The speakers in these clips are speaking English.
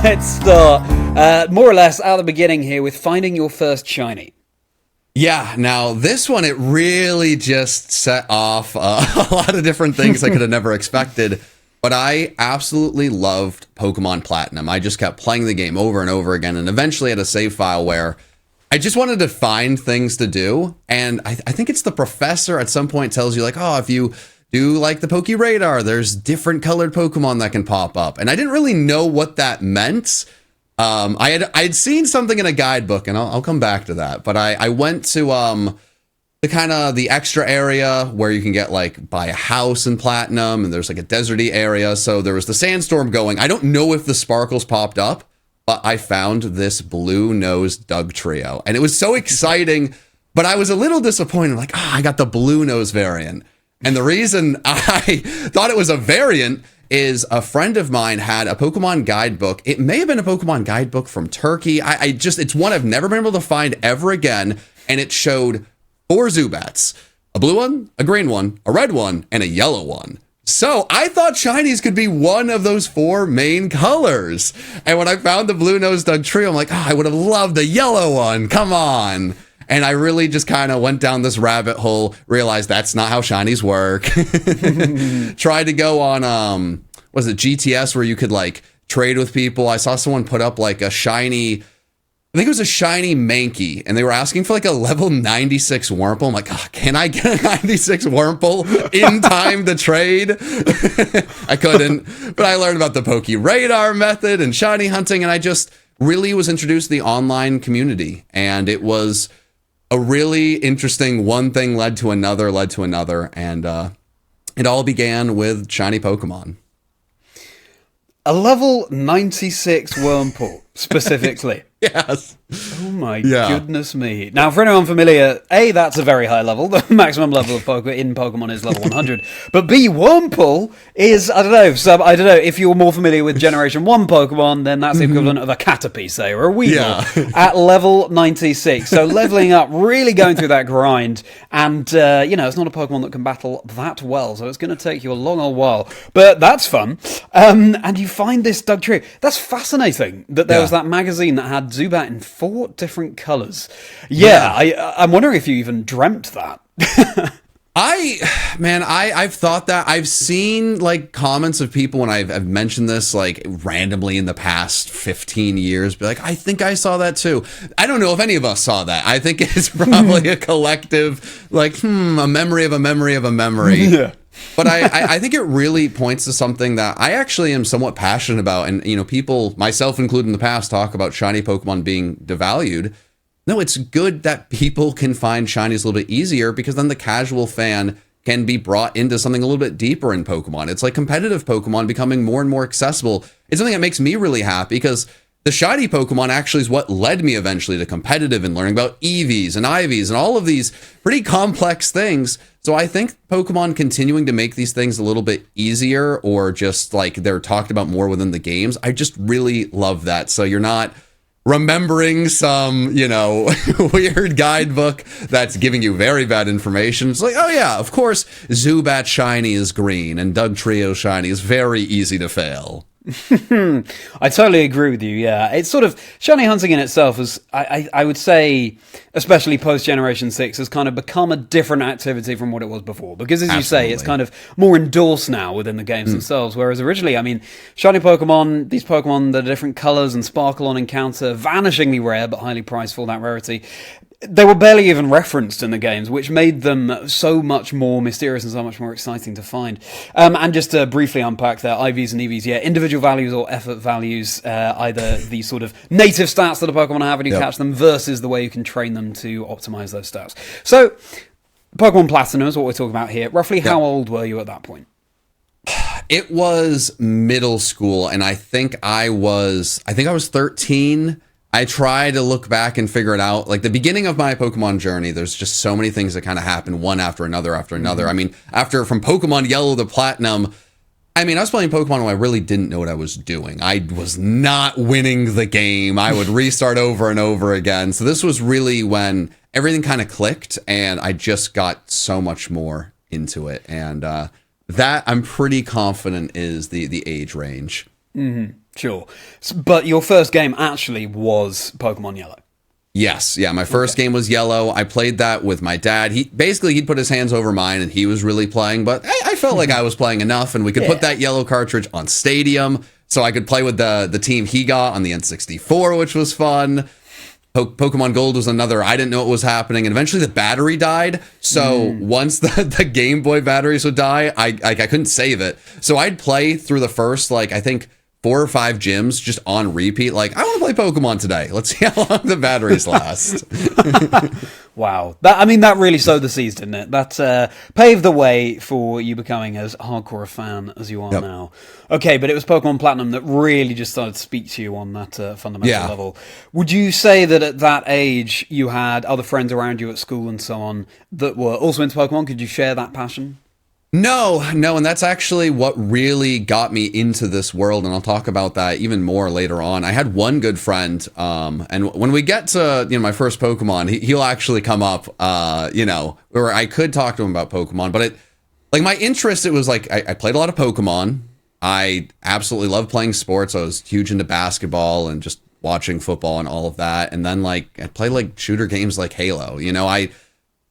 let's start more or less at the beginning here with finding your first shiny. Yeah, now this one, it really just set off a lot of different things I could have never expected. But I absolutely loved Pokemon Platinum. I just kept playing the game over and over again, and eventually had a save file where I just wanted to find things to do. And I think it's the professor at some point tells you, like, oh, if you do like the Poke Radar, there's different colored Pokemon that can pop up. And I didn't really know what that meant. I had seen something in a guidebook, and I'll come back to that. But I went to the kind of the extra area where you can get like buy a house in Platinum, and there's like a deserty area. So there was the sandstorm going. I don't know if the sparkles popped up, but I found this blue-nosed Dugtrio, and it was so exciting. But I was a little disappointed, like, I got the blue nose variant. And the reason I thought it was a variant is a friend of mine had a Pokemon guidebook. It may have been a Pokemon guidebook from Turkey. It's one I've never been able to find ever again. And it showed 4 Zubats, a blue one, a green one, a red one, and a yellow one. So I thought shinies could be one of those 4 main colors. And when I found the blue-nosed Dugtrio, I'm like, I would have loved the yellow one. Come on. And I really just kind of went down this rabbit hole, realized that's not how shinies work. Tried to go on, was it GTS, where you could like trade with people. I saw someone put up like a shiny, I think it was a shiny Mankey, and they were asking for like a level 96 Wurmple. I'm like, can I get a 96 Wurmple in time to trade? I couldn't, but I learned about the Poke Radar method and shiny hunting, and I just really was introduced to the online community, and it was a really interesting one thing led to another, and it all began with shiny Pokemon. A level 96 Wurmple, specifically. Yes. Oh my goodness me. Now, for anyone familiar, A, that's a very high level. The maximum level of Pokemon is level 100. But B, Wurmple is, I don't know, if you're more familiar with Generation 1 Pokemon, then that's the equivalent of a Caterpie, say, or a Weedle at level 96. So leveling up, really going through that grind. And, it's not a Pokemon that can battle that well, so it's going to take you a long old while. But that's fun. And you find this Dugtrio. That's fascinating that there was that magazine that had Zubat in 4 different colors. I'm wondering if you even dreamt that. I've thought that. I've seen like comments of people when I've mentioned this like randomly in the past 15 years, be like, I think I saw that too. I don't know if any of us saw that. I think it's probably a collective, like, a memory of a memory of a memory. Yeah. But I think it really points to something that I actually am somewhat passionate about. And, people, myself included in the past, talk about shiny Pokemon being devalued. No, it's good that people can find shinies a little bit easier, because then the casual fan can be brought into something a little bit deeper in Pokemon. It's like competitive Pokemon becoming more and more accessible. It's something that makes me really happy, because the shiny Pokemon actually is what led me eventually to competitive and learning about EVs and IVs and all of these pretty complex things. So I think Pokemon continuing to make these things a little bit easier, or just like they're talked about more within the games, I just really love that. So you're not remembering some, weird guidebook that's giving you very bad information. It's like, oh yeah, of course, Zubat shiny is green and Dugtrio shiny is very easy to fail. I totally agree with you. Yeah, it's sort of shiny hunting in itself is, I would say, especially post Generation 6, has kind of become a different activity from what it was before. Because as you say, it's kind of more endorsed now within the games themselves. Whereas originally, shiny Pokemon, these Pokemon that are different colors and sparkle on encounter, vanishingly rare but highly priced for that rarity. They were barely even referenced in the games, which made them so much more mysterious and so much more exciting to find. And just to briefly unpack their IVs and EVs, individual values or effort values, either the sort of native stats that a Pokemon have when you catch them, versus the way you can train them to optimize those stats. So, Pokemon Platinum is what we're talking about here. Roughly how old were you at that point? It was middle school, and I think I was 13. I try to look back and figure it out. Like the beginning of my Pokemon journey, there's just so many things that kind of happen one after another. From Pokemon Yellow to Platinum, I was playing Pokemon when I really didn't know what I was doing. I was not winning the game. I would restart over and over again. So this was really when everything kind of clicked, and I just got so much more into it. And that I'm pretty confident is the age range. Sure. But your first game actually was Pokemon Yellow. Yes, yeah, my first game was Yellow. I played that with my dad. He'd put his hands over mine and he was really playing, but I felt like I was playing enough, and we could put that Yellow cartridge on Stadium, so I could play with the team he got on the N64, which was fun. Pokemon Gold was another. I didn't know what was happening, and eventually the battery died. So once the Game Boy batteries would die, I couldn't save it. So I'd play through the first, like, I think 4 or 5 gyms just on repeat. Like, I want to play Pokemon today. Let's see how long the batteries last. Wow. That really sowed the seeds, didn't it? That paved the way for you becoming as hardcore a fan as you are now. Okay, but it was Pokemon Platinum that really just started to speak to you on that fundamental level. Would you say that at that age you had other friends around you at school and so on that were also into Pokemon? Could you share that passion? No, and that's actually what really got me into this world, and I'll talk about that even more later on. I had one good friend, and when we get to my first Pokemon, he'll actually come up, where I could talk to him about Pokemon, but my interest, it was like I played a lot of Pokemon. I absolutely loved playing sports. I was huge into basketball and just watching football and all of that, and then I played shooter games like Halo.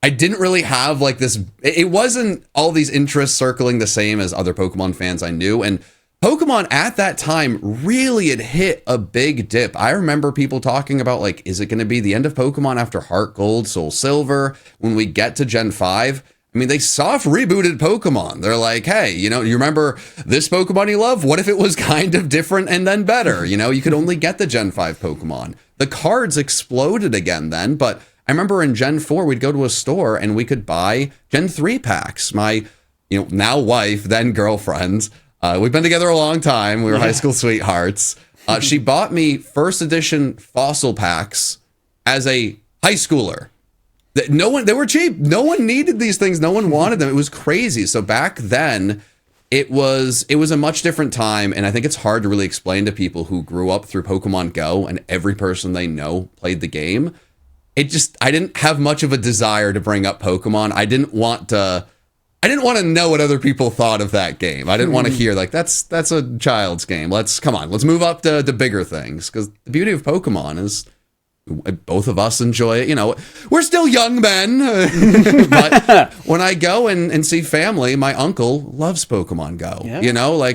I didn't really have this, it wasn't all these interests circling the same as other Pokemon fans I knew. And Pokemon at that time really had hit a big dip. I remember people talking about is it going to be the end of Pokemon after Heart Gold, Soul Silver? When we get to Gen 5, they soft rebooted Pokemon. They're like, hey, you remember this Pokemon you love? What if it was kind of different and then better? You could only get the Gen 5 Pokemon. The cards exploded again then, but I remember in Gen 4, we'd go to a store and we could buy Gen 3 packs. My, now wife, then girlfriend, we've been together a long time. We were high school sweethearts. She bought me first edition fossil packs as a high schooler. They were cheap. No one needed these things. No one wanted them. It was crazy. So back then, it was a much different time. And I think it's hard to really explain to people who grew up through Pokemon Go and every person they know played the game. I didn't have much of a desire to bring up Pokemon. I didn't want to know what other people thought of that game. I didn't want to hear that's a child's game. Let's move up to bigger things. Because the beauty of Pokemon is both of us enjoy it. We're still young men. But when I go and see family, my uncle loves Pokemon Go. Yeah.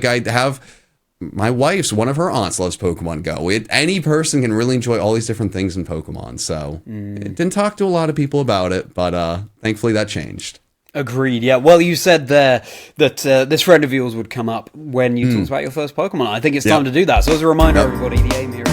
I have my wife's, one of her aunts loves Pokemon Go. Any person can really enjoy all these different things in Pokemon. So it didn't talk to a lot of people about it, but thankfully that changed. Agreed, yeah. Well, you said there that this friend of yours would come up when you talked about your first Pokemon. I think it's time to do that. So as a reminder, everybody, the aim here